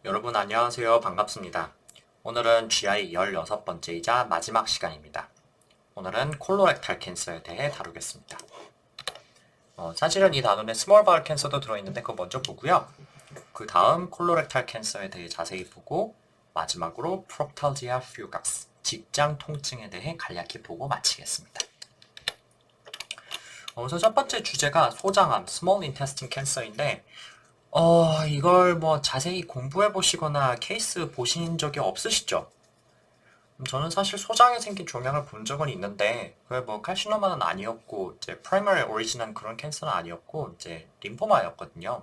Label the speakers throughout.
Speaker 1: 여러분 안녕하세요. 반갑습니다. 오늘은 GI 16번째이자 마지막 시간입니다. 오늘은 콜로렉탈 캔서에 대해 다루겠습니다. 사실은 이 단원에 스몰 바울 캔서도 들어있는데 그거 먼저 보고요. 그 다음 콜로렉탈 캔서에 대해 자세히 보고 마지막으로 프록탈지아 퓨가스, 직장 통증에 대해 간략히 보고 마치겠습니다. 우선 첫 번째 주제가 소장암, 스몰 인테스틴 캔서인데 이걸 뭐 자세히 공부해 보시거나 케이스 보신 적이 없으시죠? 저는 사실 소장에 생긴 종양을 본 적은 있는데 그게 뭐 칼시노마는 아니었고 이제 프라이머리 오리진한 그런 캔서는 아니었고 이제 림포마였거든요.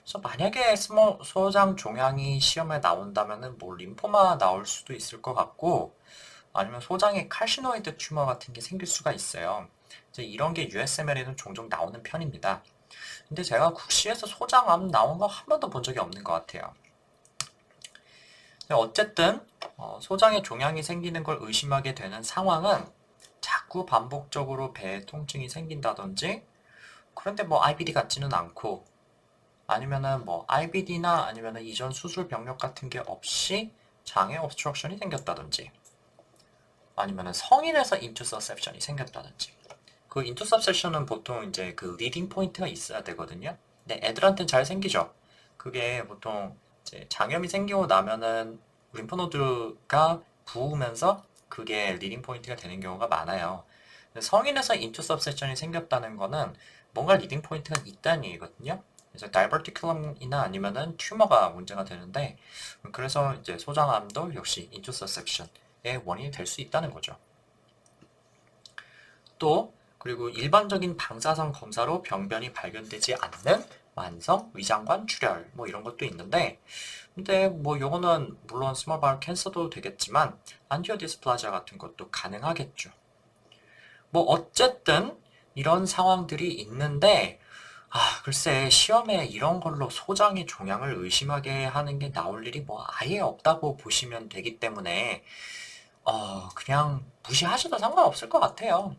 Speaker 1: 그래서 만약에 소장 종양이 시험에 나온다면은 뭐 림포마 나올 수도 있을 것 같고 아니면 소장에 칼시노이드 튜머 같은 게 생길 수가 있어요. 이제 이런 게 USML에는 종종 나오는 편입니다. 근데 제가 국시에서 소장암 나온 거 한 번도 본 적이 없는 것 같아요. 어쨌든 소장에 종양이 생기는 걸 의심하게 되는 상황은 자꾸 반복적으로 배에 통증이 생긴다든지 그런데 뭐 IBD 같지는 않고 아니면은 뭐 IBD나 아니면은 이전 수술 병력 같은 게 없이 장에 obstruction이 생겼다든지 아니면은 성인에서 인투서셉션이 생겼다든지 그 인투서셉션은 보통 이제 그 리딩 포인트가 있어야 되거든요. 근데 애들한테는 잘 생기죠. 그게 보통 이제 장염이 생기고 나면은 림프노드가 부으면서 그게 리딩 포인트가 되는 경우가 많아요. 성인에서 인투서셉션이 생겼다는 거는 뭔가 리딩 포인트가 있다는 얘기거든요. 그래서 다이버티큘럼이나 아니면은 튜머가 문제가 되는데 그래서 이제 소장암도 역시 인투서셉션의 원인이 될 수 있다는 거죠. 또 그리고 일반적인 방사선 검사로 병변이 발견되지 않는 만성 위장관 출혈 뭐 이런 것도 있는데 근데 뭐 요거는 물론 스몰 바울 캔서도 되겠지만 안티오 디스플라지아 같은 것도 가능하겠죠. 뭐 어쨌든 이런 상황들이 있는데 글쎄 시험에 이런 걸로 소장의 종양을 의심하게 하는 게 나올 일이 뭐 아예 없다고 보시면 되기 때문에 그냥 무시하셔도 상관없을 것 같아요.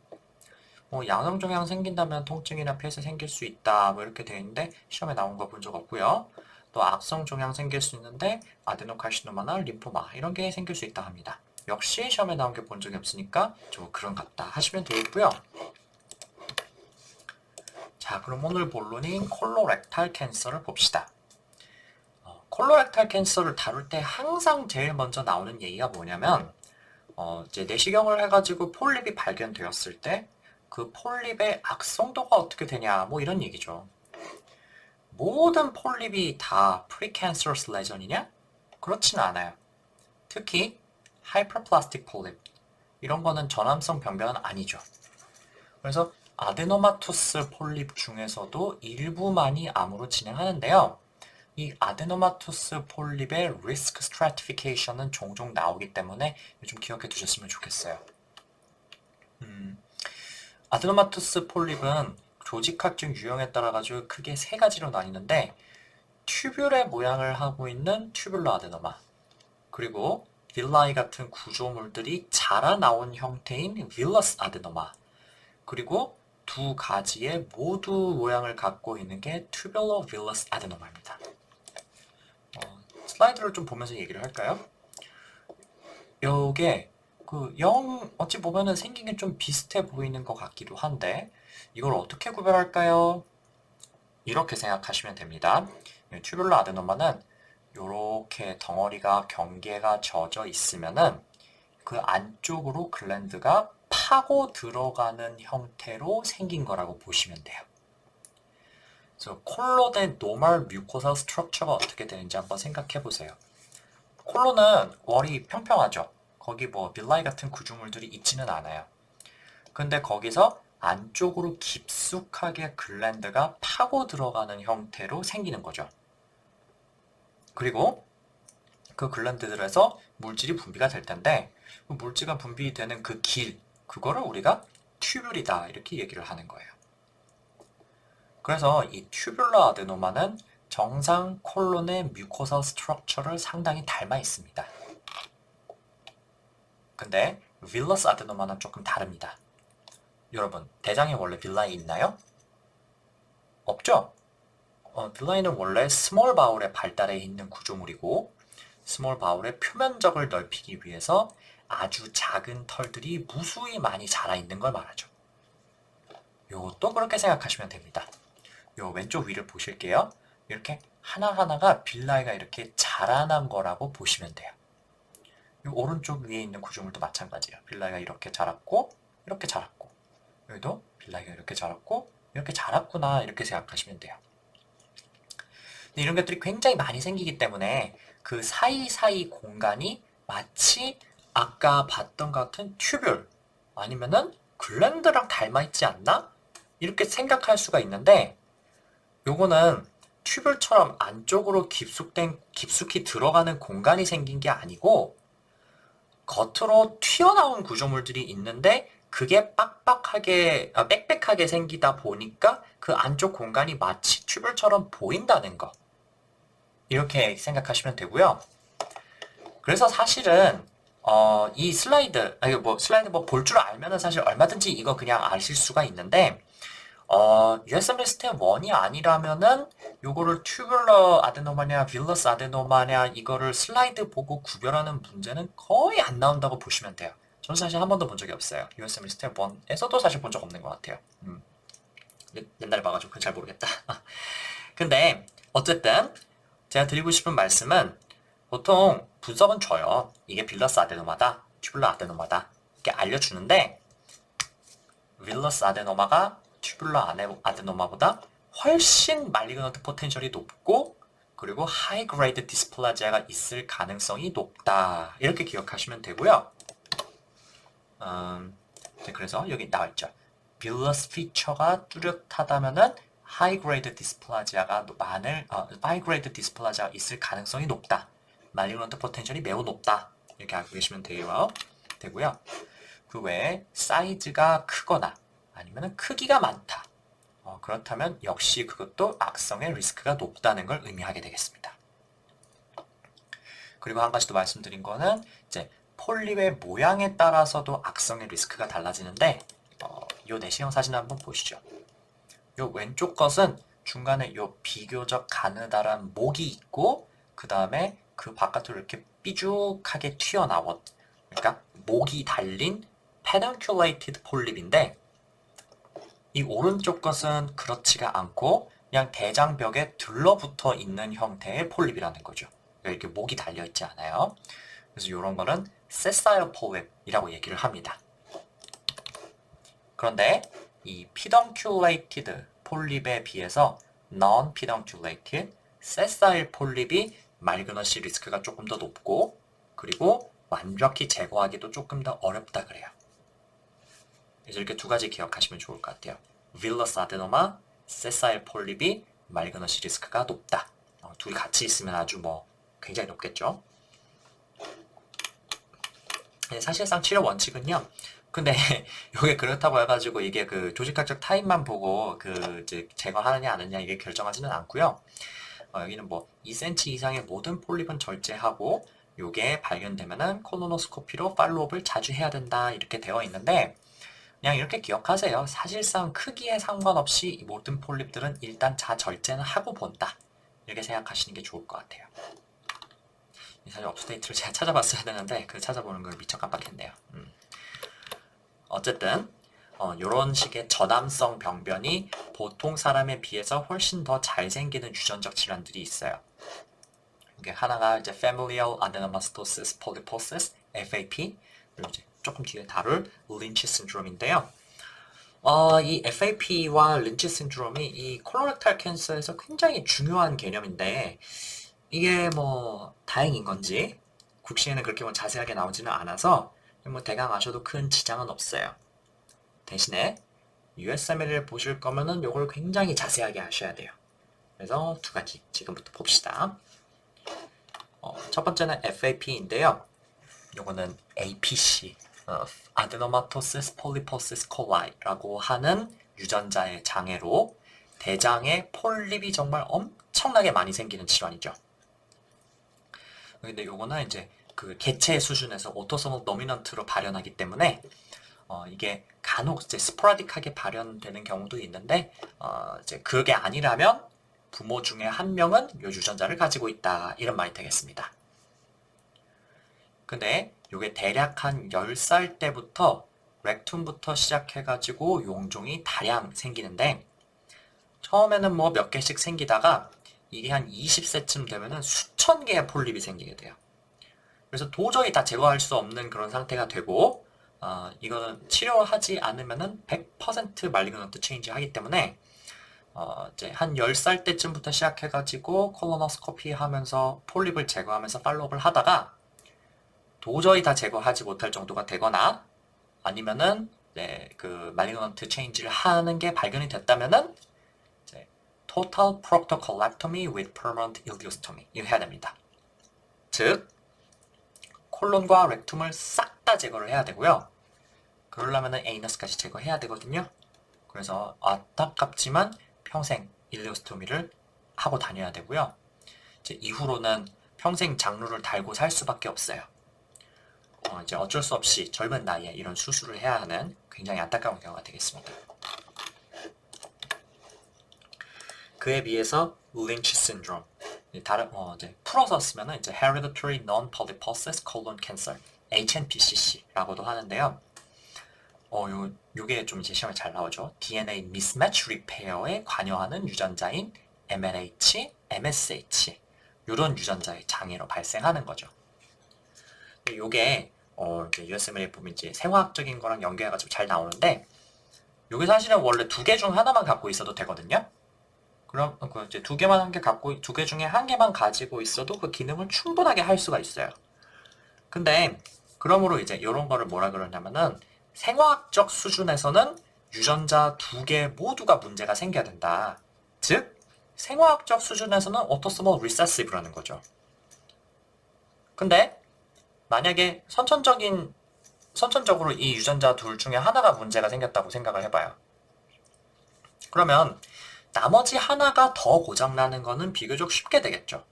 Speaker 1: 뭐 양성종양 생긴다면 통증이나 폐쇄 생길 수 있다 뭐 이렇게 되어 있는데 시험에 나온 거 본 적 없고요. 또 악성종양 생길 수 있는데 아데노카시노마나 림포마 이런 게 생길 수 있다 합니다. 역시 시험에 나온 게 본 적이 없으니까 저 그런 같다 하시면 되겠고요. 자, 그럼 오늘 본론인 콜로렉탈 캔서를 봅시다. 콜로렉탈 캔서를 다룰 때 항상 제일 먼저 나오는 얘기가 뭐냐면 이제 내시경을 해가지고 폴립이 발견되었을 때 그 폴립의 악성도가 어떻게 되냐 뭐 이런 얘기죠. 모든 폴립이 다 프리캔서러스 레전이냐? 그렇진 않아요. 특히 하이퍼플라스틱 폴립 이런 거는 전암성 병변은 아니죠. 그래서 아데노마투스 폴립 중에서도 일부만이 암으로 진행하는데요. 이 아데노마투스 폴립의 리스크 스트래티피케이션은 종종 나오기 때문에 좀 기억해 두셨으면 좋겠어요. 아데노마투스 폴립은 조직학적 유형에 따라 가지고 크게 세 가지로 나뉘는데 튜뷸의 모양을 하고 있는 튜뷸러 아데노마 그리고 빌라이 같은 구조물들이 자라나온 형태인 빌러스 아데노마 그리고 두 가지의 모두 모양을 갖고 있는 게 튜뷸러 빌러스 아데노마입니다. 슬라이드를 좀 보면서 얘기를 할까요? 요게 어찌 보면은 생긴 게 좀 비슷해 보이는 것 같기도 한데 이걸 어떻게 구별할까요? 이렇게 생각하시면 됩니다. 튜뷸러 아데노마는 이렇게 덩어리가 경계가 져져 있으면은 그 안쪽으로 글랜드가 파고 들어가는 형태로 생긴 거라고 보시면 돼요. 그래서 콜론의 노멀 뮤코사 스트럭처가 어떻게 되는지 한번 생각해 보세요. 콜론은 월이 평평하죠. 거기 뭐 빌라이 같은 구조물들이 있지는 않아요. 근데 거기서 안쪽으로 깊숙하게 글랜드가 파고 들어가는 형태로 생기는 거죠. 그리고 그 글랜드들에서 물질이 분비가 될 텐데 그 물질가 분비되는 그 길, 그거를 우리가 튜뷸이다 이렇게 얘기를 하는 거예요. 그래서 이 튜뷸러 아데노마는 정상 콜론의 뮤코사 스트럭처를 상당히 닮아 있습니다. 근데 빌러스 아데노마는 조금 다릅니다. 여러분, 대장에 원래 빌라이 있나요? 없죠? villi는 원래 스몰 바울의 발달에 있는 구조물이고 스몰 바울의 표면적을 넓히기 위해서 아주 작은 털들이 무수히 많이 자라 있는 걸 말하죠. 요것도 그렇게 생각하시면 됩니다. 요 왼쪽 위를 보실게요. 이렇게 하나하나가 빌라이가 이렇게 자라난 거라고 보시면 돼요. 요 오른쪽 위에 있는 구조물도 마찬가지예요. 빌라이가 이렇게 자랐고 이렇게 자랐고 여기도 빌라이가 이렇게 자랐고 이렇게 자랐구나 이렇게 생각하시면 돼요. 근데 이런 것들이 굉장히 많이 생기기 때문에 그 사이사이 공간이 마치 아까 봤던 것 같은 튜뷸 아니면은 글랜드랑 닮아있지 않나? 이렇게 생각할 수가 있는데 요거는 튜뷸처럼 안쪽으로 깊숙이 들어가는 공간이 생긴 게 아니고 겉으로 튀어나온 구조물들이 있는데 그게 빽빽하게 생기다 보니까 그 안쪽 공간이 마치 튜뷸처럼 보인다는 거. 이렇게 생각하시면 되고요. 그래서 사실은 이 슬라이드 볼 줄 알면은 사실 얼마든지 이거 그냥 아실 수가 있는데 USMLE 스텝 1이 아니라면은 요거를 튜뷸러 아데노마냐, 빌러스 아데노마냐 이거를 슬라이드 보고 구별하는 문제는 거의 안 나온다고 보시면 돼요. 저는 사실 한 번도 본 적이 없어요. USMLE 스텝 1에서도 사실 본 적 없는 것 같아요. 옛날에 봐가지고 잘 모르겠다. 근데 어쨌든 제가 드리고 싶은 말씀은 보통 분석은 줘요. 이게 빌러스 아데노마다, 튜뷸러 아데노마다 이렇게 알려주는데 빌러스 아데노마가 튜뷸러 아데노마보다 훨씬 말리그넌트 포텐셜이 높고 그리고 하이 그레이드 디스플라지아가 있을 가능성이 높다. 이렇게 기억하시면 되고요. 그래서 여기 나와있죠. 빌러스 피처가 뚜렷하다면은 하이 그레이드 디스플라지아가 하이 그레이드 디스플라지아가 있을 가능성이 높다. 말리그넌트 포텐셜이 매우 높다. 이렇게 알고 계시면 되고요. 그 외에 사이즈가 크거나 아니면 크기가 많다. 그렇다면 역시 그것도 악성의 리스크가 높다는 걸 의미하게 되겠습니다. 그리고 한 가지 더 말씀드린 거는 이제 폴립의 모양에 따라서도 악성의 리스크가 달라지는데 요 내시경 사진 한번 보시죠. 요 왼쪽 것은 중간에 요 비교적 가느다란 목이 있고 그 다음에 그 바깥으로 이렇게 삐죽하게 튀어나온 그러니까 목이 달린 페던큘레이티드 폴립인데 이 오른쪽 것은 그렇지가 않고 그냥 대장벽에 들러붙어 있는 형태의 폴립이라는 거죠. 이렇게 목이 달려있지 않아요. 그래서 이런 거는 세사일 폴립이라고 얘기를 합니다. 그런데 이 피덩큘레이티드 폴립에 비해서 non-pedunculated, sessile 폴립이 말그너시 리스크가 조금 더 높고 그리고 완벽히 제거하기도 조금 더 어렵다 그래요. 그래서 이렇게 두 가지 기억하시면 좋을 것 같아요. 빌러스 아데노마, 세사일 폴립이 말그너시 리스크가 높다. 둘이 같이 있으면 아주 굉장히 높겠죠. 사실상 치료 원칙은요. 근데 이게 그렇다고 해가지고 이게 그 조직학적 타입만 보고 이제 제거하느냐 안 하느냐 이게 결정하지는 않고요. 여기는 2cm 이상의 모든 폴립은 절제하고 요게 발견되면은 콜로노스코피로 팔로업을 자주 해야 된다 이렇게 되어 있는데 그냥 이렇게 기억하세요. 사실상 크기에 상관없이 모든 폴립들은 일단 자절제는 하고 본다. 이렇게 생각하시는 게 좋을 것 같아요. 사실 업투데이트를 제가 찾아봤어야 되는데 그 찾아보는 걸 미처 깜빡했네요. 어쨌든 이런 식의 저담성 병변이 보통 사람에 비해서 훨씬 더 잘 생기는 유전적 질환들이 있어요. 이게 하나가 이제 Familial Adenomatous Polyposis (FAP) 그리고 이제 조금 뒤에 다룰 린치 신드롬인데요. 이 FAP와 린치 신드롬이 이 콜로렉탈 캔서에서 굉장히 중요한 개념인데 이게 다행인 건지 국시에는 그렇게 자세하게 나오지는 않아서 대강 아셔도 큰 지장은 없어요. 대신에 USMLE를 보실 거면은 요걸 굉장히 자세하게 아셔야 돼요. 그래서 두 가지 지금부터 봅시다. 첫 번째는 FAP인데요. 요거는 APC, Adenomatosis Polyposis Coli라고 하는 유전자의 장애로 대장에 폴립이 정말 엄청나게 많이 생기는 질환이죠. 근데 요거는 이제 그 개체 수준에서 오토소멀 노미넌트로 발현하기 때문에 이게 간혹 이제 스포라딕하게 발현되는 경우도 있는데 이제 그게 아니라면 부모 중에 한 명은 요 유전자를 가지고 있다. 이런 말이 되겠습니다. 근데 요게 대략 한 10살 때부터 렉툼부터 시작해가지고 용종이 다량 생기는데 처음에는 뭐 몇 개씩 생기다가 이게 한 20세쯤 되면은 수천 개의 폴립이 생기게 돼요. 그래서 도저히 다 제거할 수 없는 그런 상태가 되고 이거는 치료하지 않으면은 100% 말리그넌트 체인지 하기 때문에 이제 한 10살 때쯤부터 시작해가지고 콜로노스코피 하면서 폴립을 제거하면서 팔로우업을 하다가 도저히 다 제거하지 못할 정도가 되거나 아니면은 그 말리그넌트 체인지를 하는 게 발견이 됐다면은 이제 total proctocolectomy with permanent ileostomy 이거 해야 됩니다. 즉 콜론과 렉툼을 싹 다 제거를 해야 되고요. 그러려면은 에이너스까지 제거해야 되거든요. 그래서 안타깝지만 평생 일리오스토미를 하고 다녀야 되고요. 이제 이후로는 평생 장루를 달고 살 수밖에 없어요. 이제 어쩔 수 없이 젊은 나이에 이런 수술을 해야 하는 굉장히 안타까운 경우가 되겠습니다. 그에 비해서 린치 신드롬 다른 이제 풀어서 쓰면은 이제 Hereditary Non-Polyposis Colon Cancer HNPCC라고도 하는데요. 요게 좀 이제 시험에 잘 나오죠. DNA mismatch repair에 관여하는 유전자인 MLH, MSH 이런 유전자의 장애로 발생하는 거죠. 요게 이제 USML에 보면 이제 생화학적인 거랑 연계해가지고 잘 나오는데 요게 사실은 원래 두 개 중 하나만 갖고 있어도 되거든요. 그럼 이제 두 개 중에 한 개만 가지고 있어도 그 기능을 충분하게 할 수가 있어요. 근데 그러므로 이제 이런 거를 뭐라 그러냐면은 생화학적 수준에서는 유전자 두 개 모두가 문제가 생겨야 된다. 즉 생화학적 수준에서는 autosomal recessive라는 거죠. 근데 만약에 선천적으로 이 유전자 둘 중에 하나가 문제가 생겼다고 생각을 해봐요. 그러면 나머지 하나가 더 고장나는 거는 비교적 쉽게 되겠죠.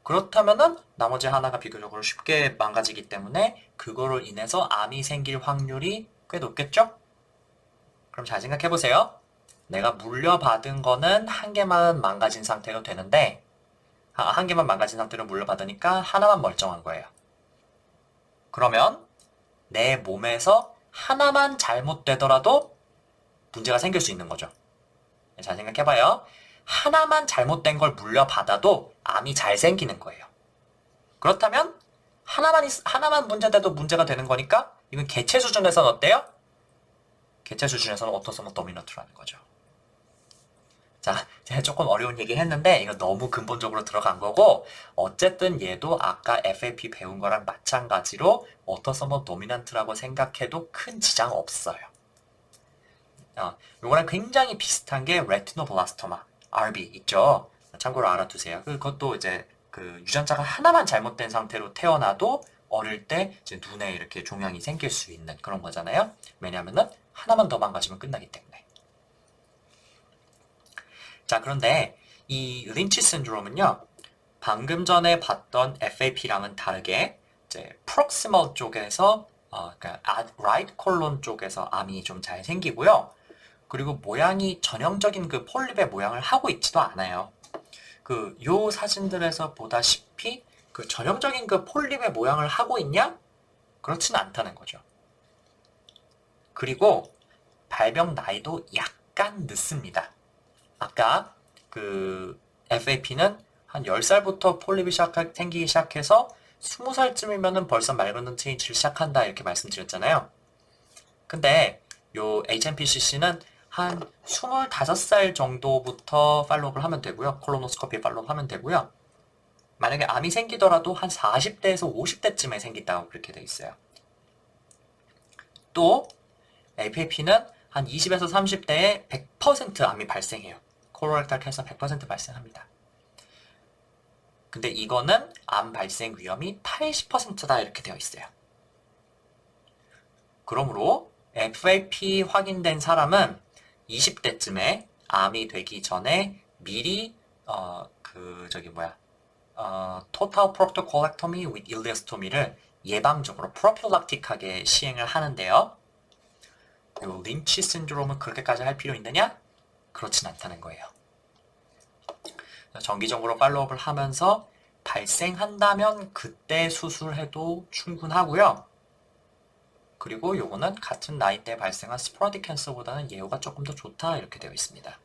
Speaker 1: 그렇다면은 나머지 하나가 비교적으로 쉽게 망가지기 때문에 그거로 인해서 암이 생길 확률이 꽤 높겠죠? 그럼 잘 생각해 보세요. 내가 물려받은 거는 한 개만 망가진 상태로 되는데 한 개만 망가진 상태로 물려받으니까 하나만 멀쩡한 거예요. 그러면 내 몸에서 하나만 잘못되더라도 문제가 생길 수 있는 거죠. 잘 생각해봐요. 하나만 잘못된 걸 물려받아도 암이 잘 생기는 거예요. 그렇다면 하나만 문제돼도 문제가 되는 거니까 이건 개체 수준에서는 어때요? 개체 수준에서는 오토소멀 도미넌트라는 거죠. 자, 제가 조금 어려운 얘기 했는데 이거 너무 근본적으로 들어간 거고 어쨌든 얘도 아까 FAP 배운 거랑 마찬가지로 오토소멀 도미넌트라고 생각해도 큰 지장 없어요. 요거랑 굉장히 비슷한 게 레티노블라스토마, RB 있죠. 참고로 알아두세요. 그것도 이제 그 유전자가 하나만 잘못된 상태로 태어나도 어릴 때 이제 눈에 이렇게 종양이 생길 수 있는 그런 거잖아요. 왜냐하면은 하나만 더 망가지면 끝나기 때문에. 자, 그런데 이 린치 신드롬은요. 방금 전에 봤던 FAP랑은 다르게 이제 프록시멀 쪽에서 그러니까 라이트 콜론 쪽에서 암이 좀 잘 생기고요. 그리고 모양이 전형적인 그 폴립의 모양을 하고 있지도 않아요. 요 사진들에서 보다시피 그 전형적인 그 폴립의 모양을 하고 있냐? 그렇지는 않다는 거죠. 그리고 발병 나이도 약간 늦습니다. 아까 그 FAP는 한 10살부터 폴립이 생기기 시작해서 20살쯤이면은 벌써 말그넌트 체인지를 시작한다 이렇게 말씀드렸잖아요. 근데 요 HNPCC는 한 25살 정도부터 팔로우업을 하면 되고요. 콜로노스코피 팔로우업 하면 되고요. 만약에 암이 생기더라도 한 40대에서 50대쯤에 생긴다고 그렇게 돼 있어요. 또 FAP는 한 20에서 30대에 100% 암이 발생해요. 코로렉탈 캔서 100% 발생합니다. 근데 이거는 암 발생 위험이 80%다 이렇게 되어 있어요. 그러므로 FAP 확인된 사람은 20대쯤에 암이 되기 전에 미리 total proctocolectomy with ileostomy를 예방적으로 프로필락틱하게 시행을 하는데요. 요 린치 신드롬은 그렇게까지 할 필요 있느냐? 그렇진 않다는 거예요. 정기적으로 팔로우업을 하면서 발생한다면 그때 수술해도 충분하고요. 그리고 요거는 같은 나이대에 발생한 스포라딕 캔서보다는 예후가 조금 더 좋다 이렇게 되어 있습니다.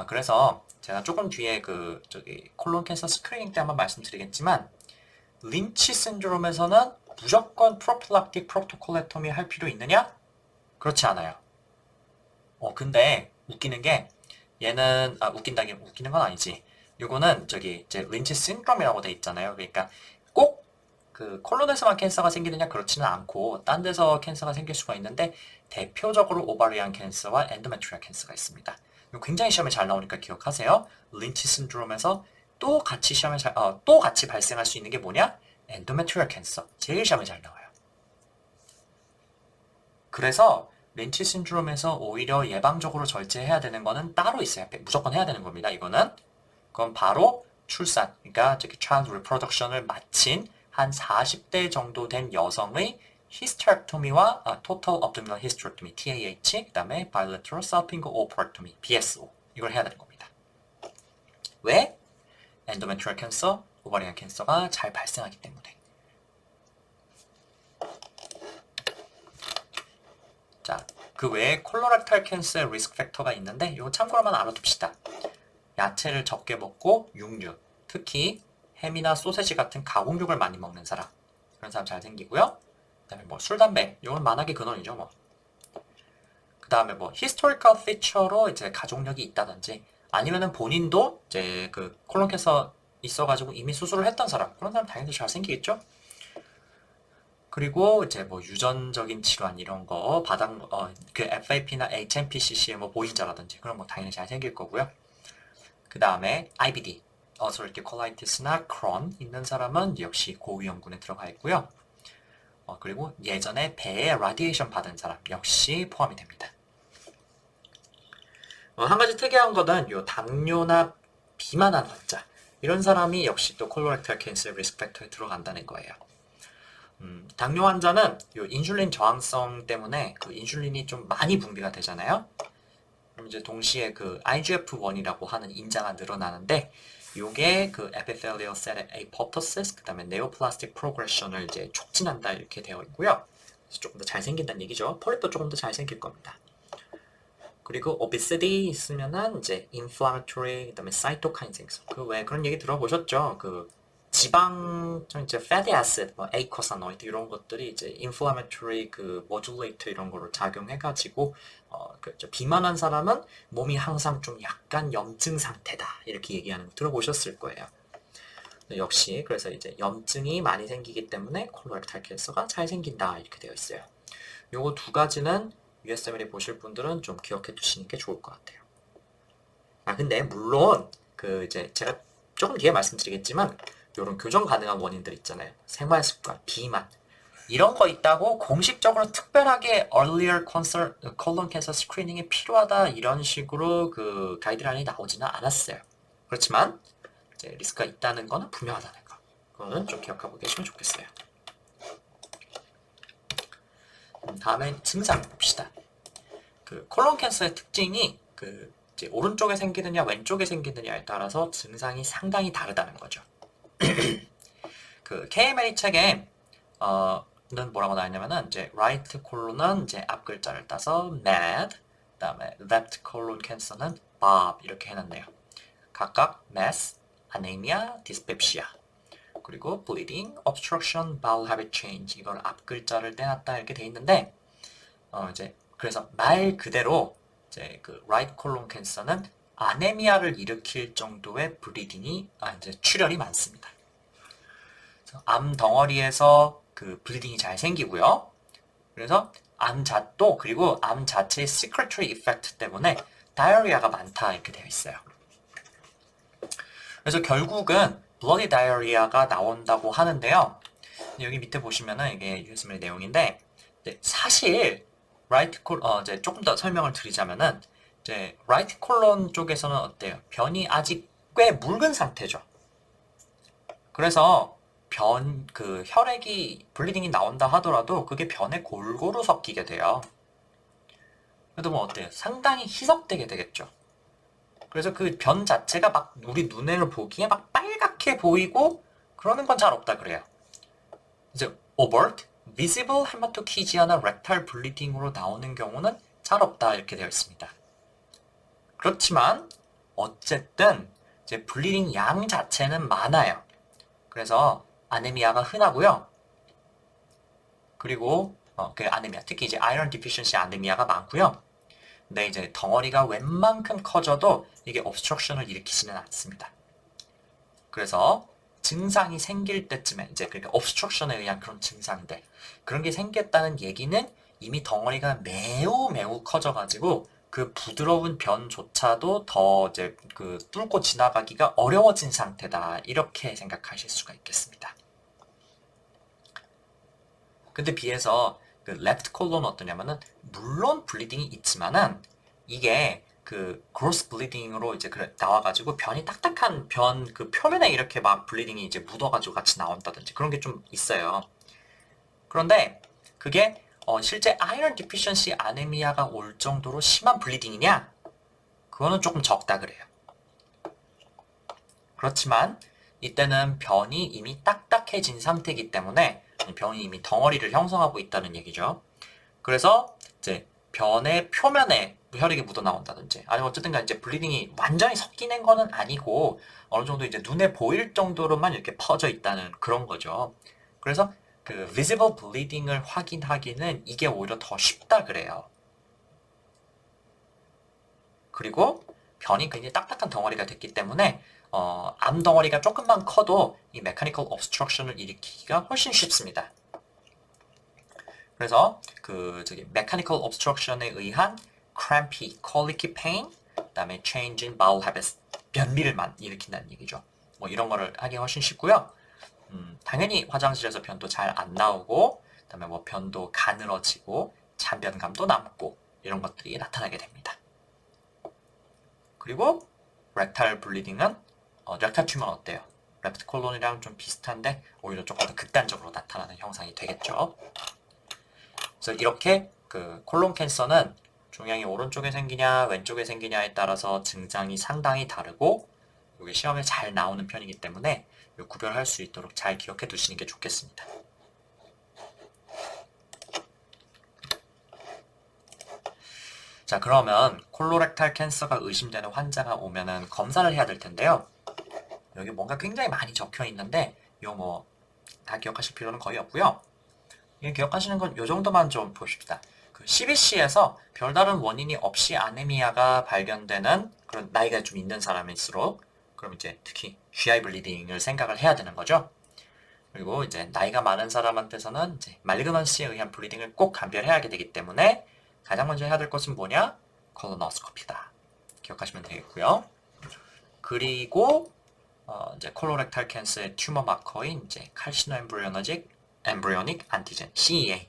Speaker 1: 그래서 제가 조금 뒤에 콜론 캔서 스크리닝 때 한번 말씀드리겠지만 린치 신드롬에서는 무조건 프로필락틱 프로토콜렉토미 할 필요 있느냐? 그렇지 않아요. 근데 웃기는 게 얘는 웃기는 건 아니지. 요거는 이제 린치 신드롬이라고 돼 있잖아요. 그러니까 꼭 그 콜론에서만 캔서가 생기느냐 그렇지는 않고 딴 데서 캔서가 생길 수가 있는데 대표적으로 오바리안 캔서와 엔도메트리얼 캔서가 있습니다. 굉장히 시험에 잘 나오니까 기억하세요. 린치 신드롬에서 또 같이 또 같이 발생할 수 있는 게 뭐냐? 엔도메트리얼 캔서. 제일 시험에 잘 나와요. 그래서 린치 신드롬에서 오히려 예방적으로 절제해야 되는 거는 따로 있어요. 무조건 해야 되는 겁니다. 이거는. 그건 바로 출산, 그러니까 child reproduction을 마친 한 40대 정도 된 여성의 히스테렉토미와 total abdominal hysterectomy, TAH, 그 다음에 bilateral salpingo oophorectomy, BSO 이걸 해야 되는 겁니다. 왜? 엔도메트리얼 캔서, 오바리안 캔서가 잘 발생하기 때문에. 자, 그 외에 콜로렉탈 캔서의 리스크 팩터가 있는데 이거 참고로만 알아둡시다. 야채를 적게 먹고 육류, 특히 햄이나 소세지 같은 가공육을 많이 먹는 사람, 그런 사람 잘 생기고요. 그 다음에 술, 담배, 이건 만악의 근원이죠. 그 다음에 히스토리컬 피처로 이제 가족력이 있다든지 아니면은 본인도 이제 콜론 캔서 있어가지고 이미 수술을 했던 사람, 그런 사람 당연히 잘 생기겠죠. 그리고 이제 유전적인 질환 이런 거 FAP나 HNPCC의 보인자라든지 그런 거 당연히 잘 생길 거고요. 그 다음에 IBD, ulcerative colitis나 Crohn 있는 사람은 역시 고위험군에 들어가 있고요. 그리고 예전에 배에 라디에이션 받은 사람 역시 포함이 됩니다. 한 가지 특이한 거는 당뇨나 비만한 환자 이런 사람이 역시 또 콜로렉탈 캔서 리스크 팩터에 들어간다는 거예요. 당뇨 환자는 인슐린 저항성 때문에 인슐린이 좀 많이 분비가 되잖아요. 그럼 이제 동시에 IGF-1이라고 하는 인자가 늘어나는데 요게 epithelial cell apoptosis, 그 다음에 neoplastic progression을 이제 촉진한다 이렇게 되어 있고요. 그래서 조금 더 잘 생긴다는 얘기죠. 폴립도 조금 더 잘 생길 겁니다. 그리고 obesity 있으면은 이제 inflammatory, 그 다음에 cytokine 생성. 왜 그런 얘기 들어보셨죠? 지방, 이제 fatty acid, 에이코사노이드 이런 것들이 이제 inflammatory modulator 이런 거로 작용해가지고 비만한 사람은 몸이 항상 좀 약간 염증 상태다 이렇게 얘기하는 거 들어보셨을 거예요. 역시 그래서 이제 염증이 많이 생기기 때문에 콜로렉탈 캔서가 잘 생긴다 이렇게 되어 있어요. 요거 두 가지는 USMLE 보실 분들은 좀 기억해 두시는 게 좋을 것 같아요. 근데 물론 이제 제가 조금 뒤에 말씀드리겠지만 이런 교정 가능한 원인들 있잖아요. 생활 습관, 비만 이런 거 있다고 공식적으로 특별하게 earlier colon cancer screening이 필요하다 이런 식으로 가이드라인이 나오지는 않았어요. 그렇지만 이제 리스크가 있다는 거는 분명하다는 거. 그거는 좀 기억하고 계시면 좋겠어요. 다음에 증상 봅시다. 콜론 캔서의 특징이 이제 오른쪽에 생기느냐 왼쪽에 생기느냐에 따라서 증상이 상당히 다르다는 거죠. KMA 책에 는 뭐라고 나왔냐면은 이제 right 콜론은 이제 앞 글자를 따서 mad, 그다음에 left 콜론 캔서는 bob 이렇게 해놨네요. 각각 mass, anemia, dyspepsia, 그리고 bleeding, obstruction, bowel habit change 이걸 앞 글자를 떼놨다 이렇게 돼 있는데 이제 그래서 말 그대로 이제 right 콜론 캔서는 아네미아를 일으킬 정도의 블리딩이 이제 출혈이 많습니다. 암 덩어리에서 블리딩이 잘 생기고요. 그래서 그리고 암 자체의 secretory effect 때문에 다이어리아가 많다 이렇게 되어 있어요. 그래서 결국은 bloody diarrhea가 나온다고 하는데요. 여기 밑에 보시면은 이게 USMLE 내용인데 사실 이제 조금 더 설명을 드리자면은 이제 right 콜론 쪽에서는 어때요? 변이 아직 꽤 묽은 상태죠. 그래서 혈액이 블리딩이 나온다 하더라도 그게 변에 골고루 섞이게 돼요. 그래도 어때요? 상당히 희석되게 되겠죠. 그래서 그 변 자체가 막 우리 눈으로 보기에 막 빨갛게 보이고 그러는 건 잘 없다 그래요. 이제 overt, visible hematochezia rectal bleeding으로 나오는 경우는 잘 없다 이렇게 되어 있습니다. 그렇지만 어쨌든 이제 블리딩 양 자체는 많아요. 그래서 아네미아가 흔하고요. 그리고 그 아네미아, 특히 이제 아이런 디피션시 아네미아가 많고요. 근데 이제 덩어리가 웬만큼 커져도 이게 obstruction을 일으키지는 않습니다. 그래서 증상이 생길 때쯤에 이제 그러니까 obstruction에 의한 그런 증상들 그런 게 생겼다는 얘기는 이미 덩어리가 매우 매우 커져가지고 그 부드러운 변조차도 더 이제 그 뚫고 지나가기가 어려워진 상태다 이렇게 생각하실 수가 있겠습니다. 근데 비해서 그 레프트 콜론 어떠냐면은 물론 블리딩이 있지만은 이게 그 그로스 블리딩으로 이제 나와가지고 변이 딱딱한 변 그 표면에 이렇게 막 블리딩이 이제 묻어가지고 같이 나온다든지 그런 게 좀 있어요. 그런데 그게 실제 아이런 디피션시 아네미아가 올 정도로 심한 블리딩이냐? 그거는 조금 적다 그래요. 그렇지만 이때는 변이 이미 딱딱해진 상태이기 때문에 변이 이미 덩어리를 형성하고 있다는 얘기죠. 그래서 이제 변의 표면에 혈액이 묻어 나온다든지 아니면 어쨌든 간에 이제 블리딩이 완전히 섞이는 거는 아니고 어느 정도 이제 눈에 보일 정도로만 이렇게 퍼져 있다는 그런 거죠. 그래서 그 visible bleeding을 확인하기는 이게 오히려 더 쉽다 그래요. 그리고 변이 굉장히 딱딱한 덩어리가 됐기 때문에 암 덩어리가 조금만 커도 이 mechanical obstruction을 일으키기가 훨씬 쉽습니다. 그래서 그 저기 mechanical obstruction에 의한 crampy, colicky pain, 그다음에 change in bowel habits, 변비를 일으킨다는 얘기죠. 뭐 이런 거를 하기 훨씬 쉽고요. 당연히 화장실에서 변도 잘 안 나오고, 그다음에 뭐 변도 가늘어지고, 잔변감도 남고 이런 것들이 나타나게 됩니다. 그리고 렉탈 블리딩은 렉탈 튜머는 어때요? 레프트 콜론이랑 좀 비슷한데 오히려 조금 더 극단적으로 나타나는 형상이 되겠죠. 그래서 이렇게 그 콜론 캔서는 종양이 오른쪽에 생기냐 왼쪽에 생기냐에 따라서 증상이 상당히 다르고 이게 시험에 잘 나오는 편이기 때문에 구별할 수 있도록 잘 기억해 두시는 게 좋겠습니다. 자, 그러면 콜로렉탈 캔서가 의심되는 환자가 오면은 검사를 해야 될 텐데요. 여기 뭔가 굉장히 많이 적혀 있는데 이거 뭐 다 기억하실 필요는 거의 없고요. 이게 기억하시는 건 이 정도만 좀 보십시다. 그 CBC에서 별다른 원인이 없이 아네미아가 발견되는 그런 나이가 좀 있는 사람일수록 그럼 이제 특히 GI 블리딩을 생각을 해야 되는 거죠. 그리고 이제 나이가 많은 사람한테서는 이제 말그넌시에 의한 블리딩을 꼭 감별해야 하게 되기 때문에 가장 먼저 해야 될 것은 뭐냐? 콜로노스코피다. 기억하시면 되겠고요. 그리고 이제 콜로렉탈 캔서의 튜머 마커인 이제 칼시노 엠브리오닉 안티젠 CEA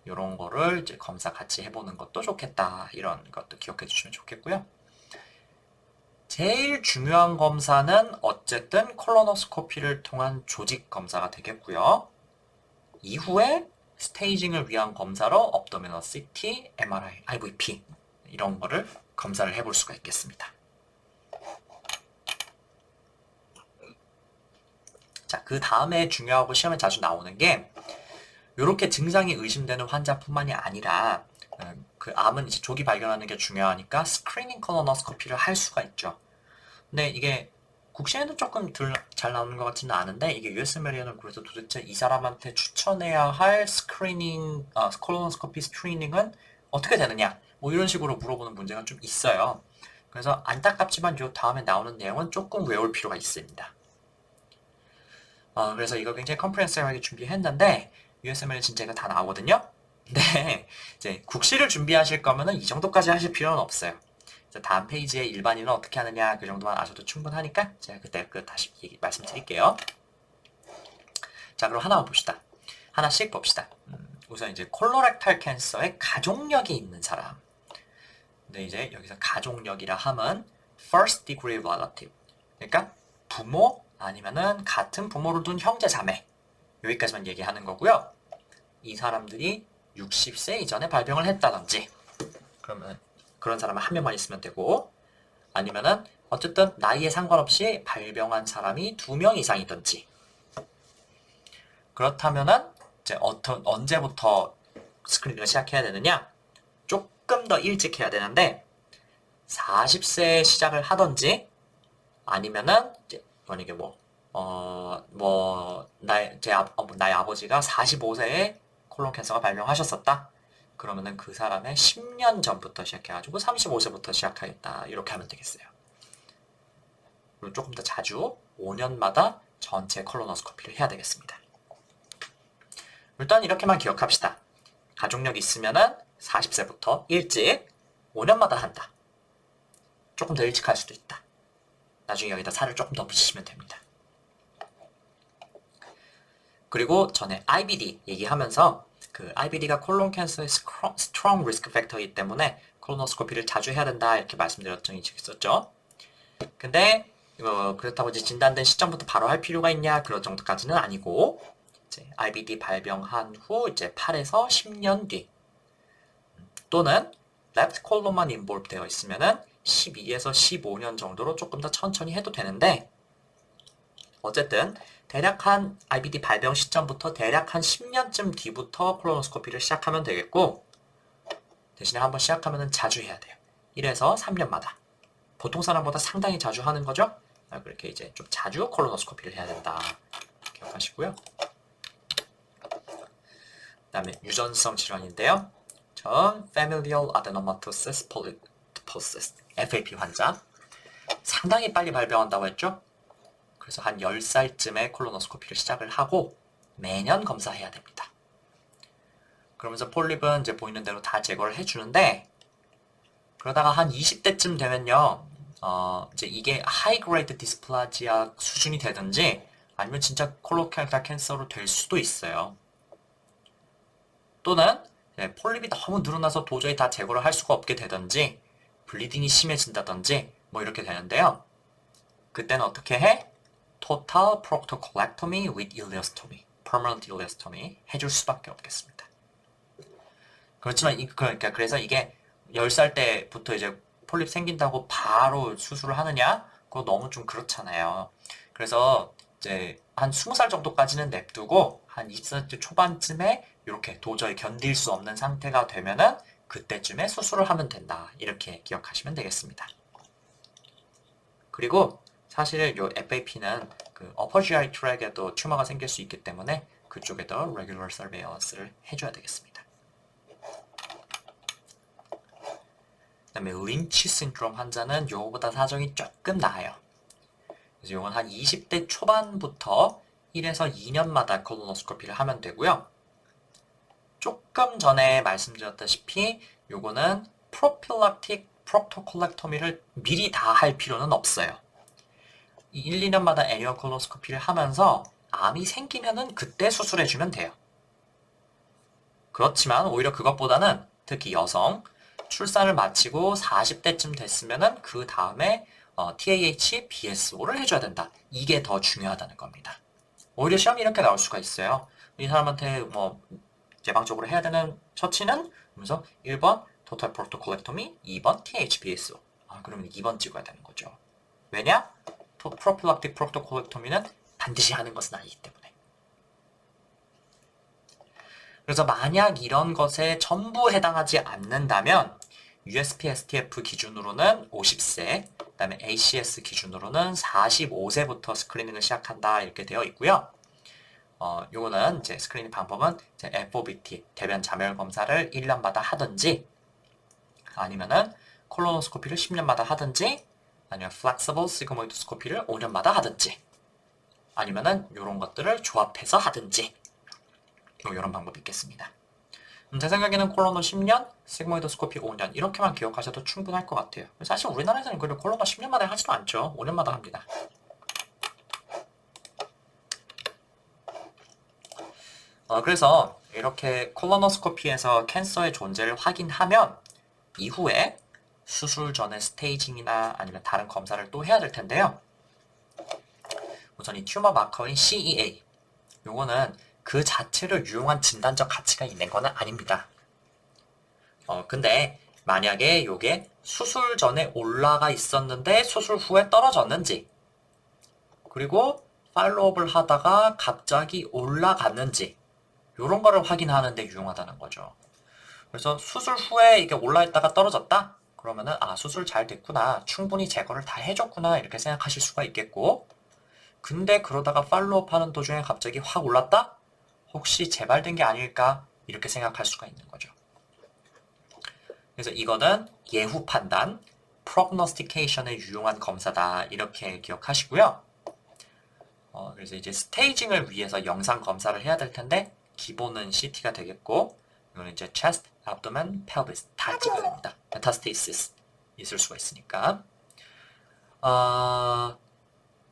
Speaker 1: 이런 거를 이제 검사 같이 해보는 것도 좋겠다. 이런 것도 기억해 주시면 좋겠고요. 제일 중요한 검사는 어쨌든 콜로노스코피를 통한 조직 검사가 되겠고요. 이후에 스테이징을 위한 검사로 업도미널 CT, MRI, IVP 이런 거를 검사를 해볼 수가 있겠습니다. 자, 그 다음에 중요하고 시험에 자주 나오는 게 이렇게 증상이 의심되는 환자뿐만이 아니라 그 암은 이제 조기 발견하는 게 중요하니까 스크리닝 콜로노스코피를 할 수가 있죠. 근데 이게 국시에는 조금 잘 나오는 것 같지는 않은데 이게 US메리언은 그래서 도대체 이 사람한테 추천해야 할 스크리닝, 콜로노스코피 스크리닝은 어떻게 되느냐 뭐 이런 식으로 물어보는 문제가 좀 있어요. 그래서 안타깝지만 요 다음에 나오는 내용은 조금 외울 필요가 있습니다. 그래서 이거 굉장히 컴프레hensive하게 준비했는데 USML은 진짜 이거 다 나오거든요. 근데 이제 국시를 준비하실 거면은 이 정도까지 하실 필요는 없어요. 그래서 다음 페이지에 일반인은 어떻게 하느냐 그 정도만 아셔도 충분하니까 제가 그때 다시 말씀드릴게요. 자, 그럼 하나만 봅시다. 하나씩 봅시다. 우선 이제 콜로렉탈 캔서의 가족력이 있는 사람. 근데 이제 여기서 가족력이라 함은 first degree relative. 그러니까 부모 아니면은 같은 부모를 둔 형제 자매. 여기까지만 얘기하는 거고요. 이 사람들이 60세 이전에 발병을 했다든지 그러면 그런 사람은 한 명만 있으면 되고 아니면은 어쨌든 나이에 상관없이 발병한 사람이 2명 이상이든지. 그렇다면은 이제 언제부터 스크린ing을 시작해야 되느냐? 조금 더 일찍 해야 되는데 40세에 시작을 하든지 아니면은 이제 만약에 나의 아버지가 45세에 콜론 캔서가 발병하셨었다. 그러면은 그 사람의 10년 전부터 시작해가지고 35세부터 시작하겠다. 이렇게 하면 되겠어요. 그리고 조금 더 자주 5년마다 전체 콜로노스코피를 해야 되겠습니다. 일단 이렇게만 기억합시다. 가족력 있으면은 40세부터 일찍 5년마다 한다. 조금 더 일찍 할 수도 있다. 나중에 여기다 살을 조금 더 붙이시면 됩니다. 그리고 전에 IBD 얘기하면서 그 IBD가 콜론 캔서의 strong risk factor이기 때문에 콜로노스코피를 자주 해야 된다 이렇게 말씀드렸던 적이 있었죠. 근데 그렇다고 이제 진단된 시점부터 바로 할 필요가 있냐 그런 정도까지는 아니고 이제 IBD 발병한 후 이제 8에서 10년 뒤 또는 left 콜론만 involved 되어 있으면은 12에서 15년 정도로 조금 더 천천히 해도 되는데 어쨌든 대략 한 IBD 발병 시점부터 대략 한 10년쯤 뒤부터 콜로노스코피를 시작하면 되겠고 대신에 한번 시작하면 자주 해야 돼요. 1에서 3년마다. 보통 사람보다 상당히 자주 하는 거죠. 그렇게 이제 좀 자주 콜로노스코피를 해야 된다. 기억하시고요. 그 다음에 유전성 질환인데요. 전 Familial Adenomatosis Polyposis FAP 환자 상당히 빨리 발병한다고 했죠. 그래서 한 10살쯤에 콜로노스코피를 시작을 하고 매년 검사해야 됩니다. 그러면서 폴립은 이제 보이는 대로 다 제거를 해주는데 그러다가 한 20대쯤 되면요. 이제 이게 하이 그레이드 디스플라지아 수준이 되든지 아니면 진짜 콜로레ክ탈 캔서로 될 수도 있어요. 또는 폴립이 너무 늘어나서 도저히 다 제거를 할 수가 없게 되든지 블리딩이 심해진다든지 뭐 이렇게 되는데요. 그때는 어떻게 해? Total proctocolectomy with ileostomy, permanent ileostomy 해줄 수밖에 없겠습니다. 그렇지만 그래서 이게 10살 때부터 이제 폴립 생긴다고 바로 수술을 하느냐? 그거 너무 좀 그렇잖아요. 그래서 이제 한 20살 정도까지는 냅두고 한 20살 초반쯤에 이렇게 도저히 견딜 수 없는 상태가 되면은 그때쯤에 수술을 하면 된다. 이렇게 기억하시면 되겠습니다. 그리고 사실 요 FAP는 그 upper GI 트랙에도 튜머가 생길 수 있기 때문에 그쪽에도 regular surveillanc를 해줘야 되겠습니다. 그 다음에 린치 신드롬 환자는 요거보다 사정이 조금 나아요. 그래서 요건 한 20대 초반부터 1에서 2년마다 콜로노스코피를 하면 되고요. 조금 전에 말씀드렸다시피 요거는 프로필락틱 프록토콜렉토미를 미리 다 할 필요는 없어요. 1, 2년마다 애니얼 콜로노스코피를 하면서 암이 생기면은 그때 수술해주면 돼요. 그렇지만 오히려 그것보다는 특히 여성 출산을 마치고 40대쯤 됐으면은 그 다음에 TAH, BSO를 해줘야 된다. 이게 더 중요하다는 겁니다. 오히려 시험이 이렇게 나올 수가 있어요. 이 사람한테 뭐 예방적으로 해야 되는 처치는 그러면서 1번 토탈 프록토콜렉토미, 2번 TAH, BSO. 그러면 2번 찍어야 되는 거죠. 왜냐? 프로필락틱 프록토콜렉토미는 반드시 하는 것은 아니기 때문에. 그래서 만약 이런 것에 전부 해당하지 않는다면 USPSTF 기준으로는 50세, 그 다음에 ACS 기준으로는 45세부터 스크리닝을 시작한다 이렇게 되어 있고요. 요거는 이제 스크리닝 방법은 이제 FOBT, 대변 자멸 검사를 1년마다 하든지 아니면은 콜로노스코피를 10년마다 하든지 아니면 플렉서블 시그모이드스코피를 5년마다 하든지 아니면은 요런 것들을 조합해서 하든지 이런 방법이 있겠습니다. 제 생각에는 콜로노 10년, 시그모이드스코피 5년 이렇게만 기억하셔도 충분할 것 같아요. 사실 우리나라에서는 그래도 콜로노 10년마다 하지도 않죠. 5년마다 합니다. 그래서 이렇게 콜로노스코피에서 캔서의 존재를 확인하면 이후에 수술 전에 스테이징이나 아니면 다른 검사를 또 해야 될 텐데요. 우선 이 튜머 마커인 CEA 요거는 그 자체를 유용한 진단적 가치가 있는 거는 아닙니다. 근데 만약에 요게 수술 전에 올라가 있었는데 수술 후에 떨어졌는지, 그리고 팔로우업을 하다가 갑자기 올라갔는지, 요런 거를 확인하는 데 유용하다는 거죠. 그래서 수술 후에 이게 올라있다가 떨어졌다? 그러면은 수술 잘 됐구나. 충분히 제거를 다 해줬구나. 이렇게 생각하실 수가 있겠고, 근데 그러다가 팔로우업 하는 도중에 갑자기 확 올랐다? 혹시 재발된 게 아닐까? 이렇게 생각할 수가 있는 거죠. 그래서 이거는 예후 판단, prognostication에 유용한 검사다. 이렇게 기억하시고요. 그래서 이제 스테이징을 위해서 영상 검사를 해야 될 텐데, 기본은 CT가 되겠고, 이거는 이제 chest, abdomen, pelvis 다 찍어야 됩니다. metastasis 있을 수가 있으니까.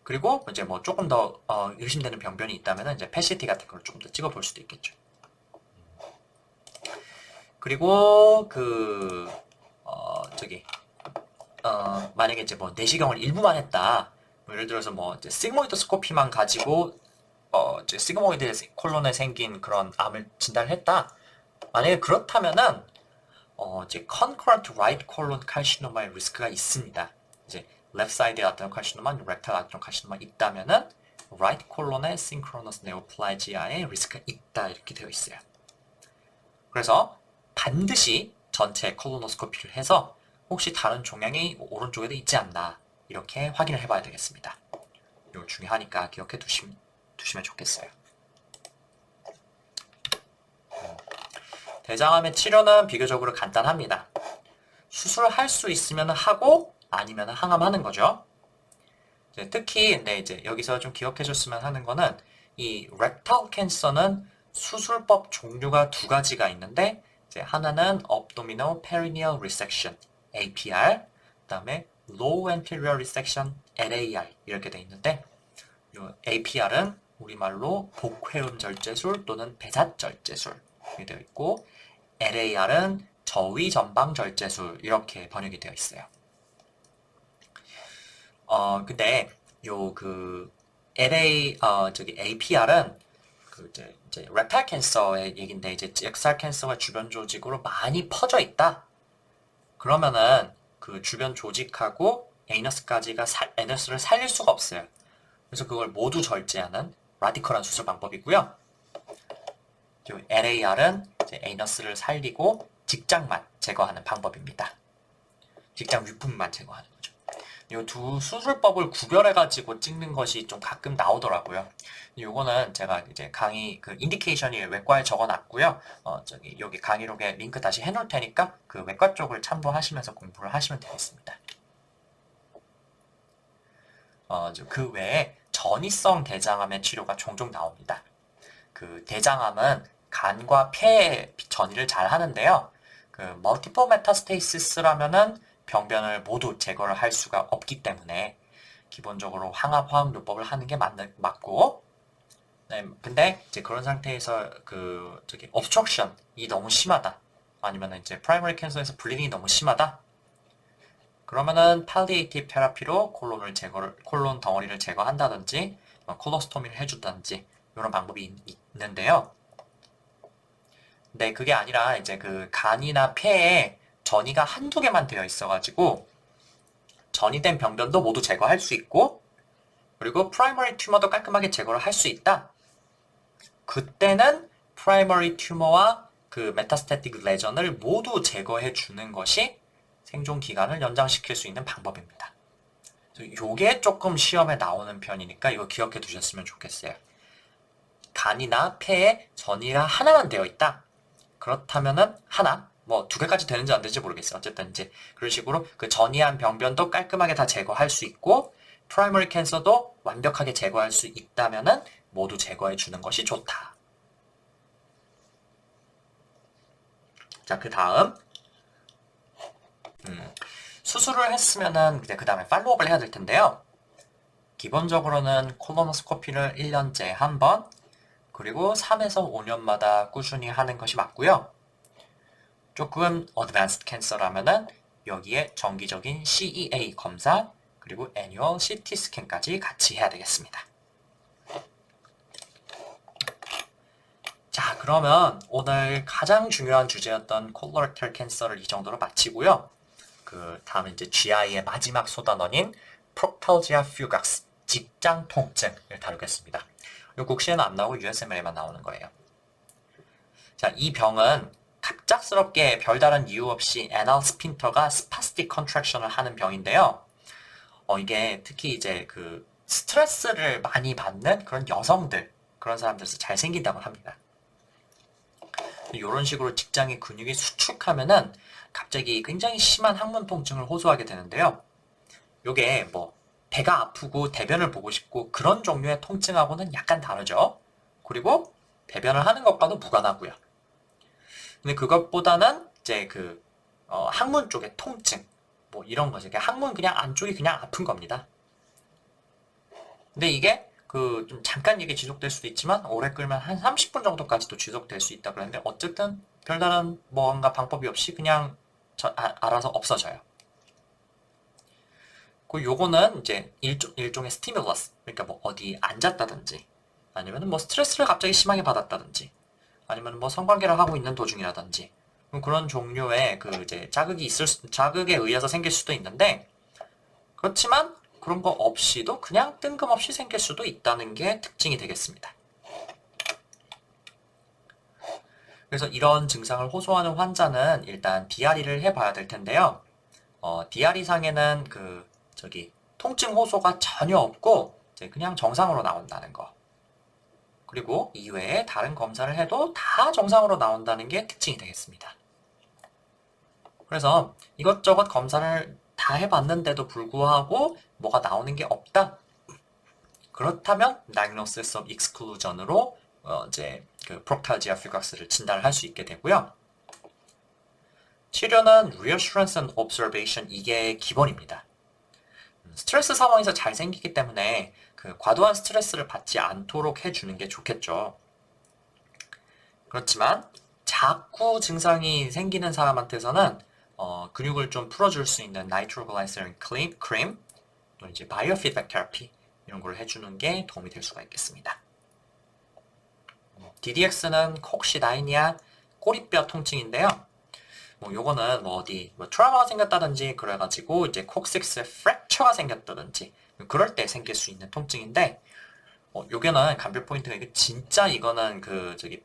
Speaker 1: 그리고 이제 뭐 조금 더 의심되는 병변이 있다면 이제 PET 같은 걸 좀 더 찍어볼 수도 있겠죠. 그리고 만약에 이제 뭐 내시경을 일부만 했다. 뭐 예를 들어서 뭐 이제 시그모이드 스코피만 가지고 이제 시그모이드 콜론에 생긴 그런 암을 진단을 했다. 만약에 그렇다면은 이제 concurrent right colon carcinoma의 리스크가 있습니다. 이제 left side에 아데노카시노마, rectal 아데노카시노마 있다면은 right colon의 synchronous neoplasia의 리스크가 있다 이렇게 되어 있어요. 그래서 반드시 전체 콜로노스코피를 해서 혹시 다른 종양이 오른쪽에도 있지 않나 이렇게 확인을 해봐야 되겠습니다. 이거 중요하니까 기억해 두시면 좋겠어요. 대장암의 치료는 비교적으로 간단합니다. 수술할 수 있으면 하고 아니면 항암하는 거죠. 특히 이제 여기서 좀 기억해 줬으면 하는 거는 이 rectal 캔서는 수술법 종류가 두 가지가 있는데 이제 하나는 abdominal perineal resection APR, 그다음에 low anterior resection LAR 이렇게 돼 있는데 이 APR은 우리말로 복회음 절제술 또는 배삿절제술 이렇게 되어 있고 LAR은 저위 전방 절제술 이렇게 번역이 되어 있어요. 근데 APR은 이제 렉탈 캔서의 얘긴데 이제 엑살 캔서가 주변 조직으로 많이 퍼져 있다. 그러면은 그 주변 조직하고 에너스를 살릴 수가 없어요. 그래서 그걸 모두 절제하는 라디컬한 수술 방법이고요. LAR은 이제 에너스를 살리고 직장만 제거하는 방법입니다. 직장 윗부분만 제거하는 거죠. 이 두 수술법을 구별해가지고 찍는 것이 좀 가끔 나오더라고요. 요거는 제가 이제 강의 인디케이션이 외과에 적어놨고요. 여기 강의록에 링크 다시 해놓을 테니까 그 외과 쪽을 참고하시면서 공부를 하시면 되겠습니다. 그 외에 전이성 대장암의 치료가 종종 나옵니다. 그 대장암은 간과 폐의 전이를 잘 하는데요. 멀티플 메타스테이시스라면은 병변을 모두 제거를 할 수가 없기 때문에 기본적으로 화학요법을 하는 게 맞고, 네, 근데 이제 그런 상태에서 obstruction이 너무 심하다. 아니면 이제 프라이머리 캔서에서 블리딩이 너무 심하다. 그러면은 팔리에이티브 테라피로 콜론 덩어리를 제거한다든지, 콜로스토미를 해준다든지 이런 방법이 있는데요. 네, 그게 아니라 이제 간이나 폐에 전이가 한두 개만 되어 있어가지고 전이된 병변도 모두 제거할 수 있고 그리고 프라이머리 튜머도 깔끔하게 제거를 할 수 있다. 그때는 프라이머리 튜머와 메타스태틱 레전을 모두 제거해 주는 것이 생존 기간을 연장시킬 수 있는 방법입니다. 요게 조금 시험에 나오는 편이니까 이거 기억해 두셨으면 좋겠어요. 간이나 폐에 전이가 하나만 되어 있다. 그렇다면은 하나, 뭐 두 개까지 되는지 안 되는지 모르겠어요. 어쨌든 이제 그런 식으로 전이한 병변도 깔끔하게 다 제거할 수 있고 프라이머리 캔서도 완벽하게 제거할 수 있다면은 모두 제거해 주는 것이 좋다. 자, 그 다음 수술을 했으면은 그 다음에 팔로우업을 해야 될 텐데요. 기본적으로는 콜로노스코피를 1년째 한 번, 그리고 3에서 5년마다 꾸준히 하는 것이 맞고요. 조금 어드밴스드 캔서라면은 여기에 정기적인 CEA 검사, 그리고 애뉴얼 CT 스캔까지 같이 해야 되겠습니다. 자, 그러면 오늘 가장 중요한 주제였던 콜로렉탈 캔서를 이 정도로 마치고요. 그 다음에 이제 GI의 마지막 소단원인 프록탈지아 퓨각스, 직장 통증을 다루겠습니다. 이 국시에는 안 나오고 USML에만 나오는 거예요. 자, 이 병은 갑작스럽게 별다른 이유 없이 애널 스핀터가 스파스틱 컨트랙션을 하는 병인데요. 이게 특히 이제 그 스트레스를 많이 받는 그런 여성들, 그런 사람들에서 잘 생긴다고 합니다. 이런 식으로 직장의 근육이 수축하면은 갑자기 굉장히 심한 항문 통증을 호소하게 되는데요. 요게 뭐 배가 아프고 대변을 보고 싶고 그런 종류의 통증하고는 약간 다르죠. 그리고 배변을 하는 것과도 무관하고요. 근데 그것보다는 이제 그 항문 쪽의 통증 뭐 이런 거죠. 그러니까 항문 그냥 안쪽이 그냥 아픈 겁니다. 근데 이게 그 좀 잠깐 이게 지속될 수도 있지만 오래 끌면 한 30분 정도까지도 지속될 수 있다 그랬는데 어쨌든 별다른 뭔가 방법이 없이 그냥 알아서 없어져요. 그 요거는 이제 일종의 스티뮬러스, 그러니까 뭐 어디 앉았다든지 아니면 뭐 스트레스를 갑자기 심하게 받았다든지 아니면 뭐 성관계를 하고 있는 도중이라든지 그런 종류의 그 이제 자극에 의해서 생길 수도 있는데 그렇지만 그런 거 없이도 그냥 뜬금없이 생길 수도 있다는 게 특징이 되겠습니다. 그래서 이런 증상을 호소하는 환자는 일단 DRE를 해봐야 될 텐데요. DRE 상에는 통증 호소가 전혀 없고 그냥 정상으로 나온다는 거. 그리고 이외에 다른 검사를 해도 다 정상으로 나온다는 게 특징이 되겠습니다. 그래서 이것저것 검사를 다 해봤는데도 불구하고 뭐가 나오는 게 없다. 그렇다면 Diagnosis of Exclusion으로 이제 그 프록탈지아 퓨각스를 진단을 할 수 있게 되고요. 치료는 Reassurance and Observation 이게 기본입니다. 스트레스 상황에서 잘 생기기 때문에 그 과도한 스트레스를 받지 않도록 해주는 게 좋겠죠. 그렇지만 자꾸 증상이 생기는 사람한테서는 근육을 좀 풀어줄 수 있는 나이트로글라이세린 크림, 또 이제 바이오피드백 테라피 이런 걸 해주는 게 도움이 될 수가 있겠습니다. DDX는 콕시다이니아 꼬리뼈 통증인데요. 요거는 트라우마가 생겼다든지 그래가지고 이제 콕식스에 프랙처가 생겼다든지 그럴 때 생길 수 있는 통증인데 요게는 감별 포인트가 진짜 이거는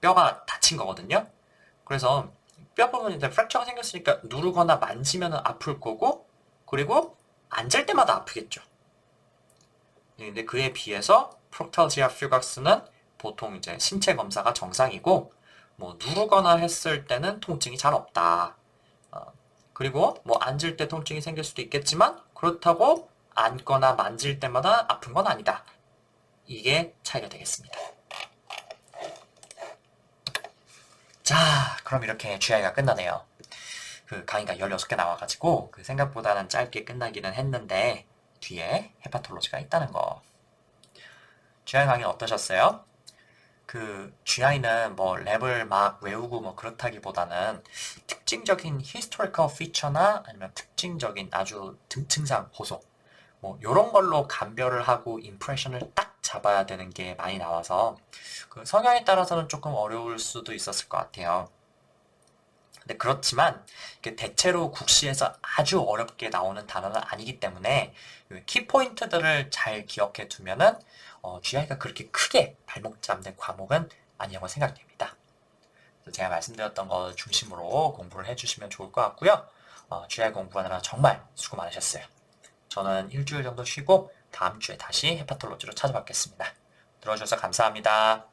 Speaker 1: 뼈가 다친 거거든요. 그래서 뼈 부분에 프랙처가 생겼으니까 누르거나 만지면 아플 거고 그리고 앉을 때마다 아프겠죠. 근데 그에 비해서 프록탈지아 퓨각스는 보통 이제 신체 검사가 정상이고 누르거나 했을 때는 통증이 잘 없다. 그리고 앉을 때 통증이 생길 수도 있겠지만 그렇다고 앉거나 만질 때마다 아픈 건 아니다. 이게 차이가 되겠습니다. 자, 그럼 이렇게 GI가 끝나네요. 그 강의가 16개 나와가지고 생각보다는 짧게 끝나기는 했는데 뒤에 헤파톨로지가 있다는 거. GI 강의 어떠셨어요? GI는 랩을 막 외우고 그렇다기보다는 특징적인 historical feature나 아니면 특징적인 아주 증상 호소 요런 걸로 감별을 하고 임프레션을 딱 잡아야 되는 게 많이 나와서 성향에 따라서는 조금 어려울 수도 있었을 것 같아요. 근데 그렇지만 대체로 국시에서 아주 어렵게 나오는 단어는 아니기 때문에 키포인트들을 잘 기억해 두면은 GI가 그렇게 크게 발목 잡는 과목은 아니라고 생각됩니다. 그래서 제가 말씀드렸던 거 중심으로 공부를 해주시면 좋을 것 같고요. GI 공부하느라 정말 수고 많으셨어요. 저는 일주일 정도 쉬고 다음 주에 다시 헤파톨로지로 찾아뵙겠습니다. 들어주셔서 감사합니다.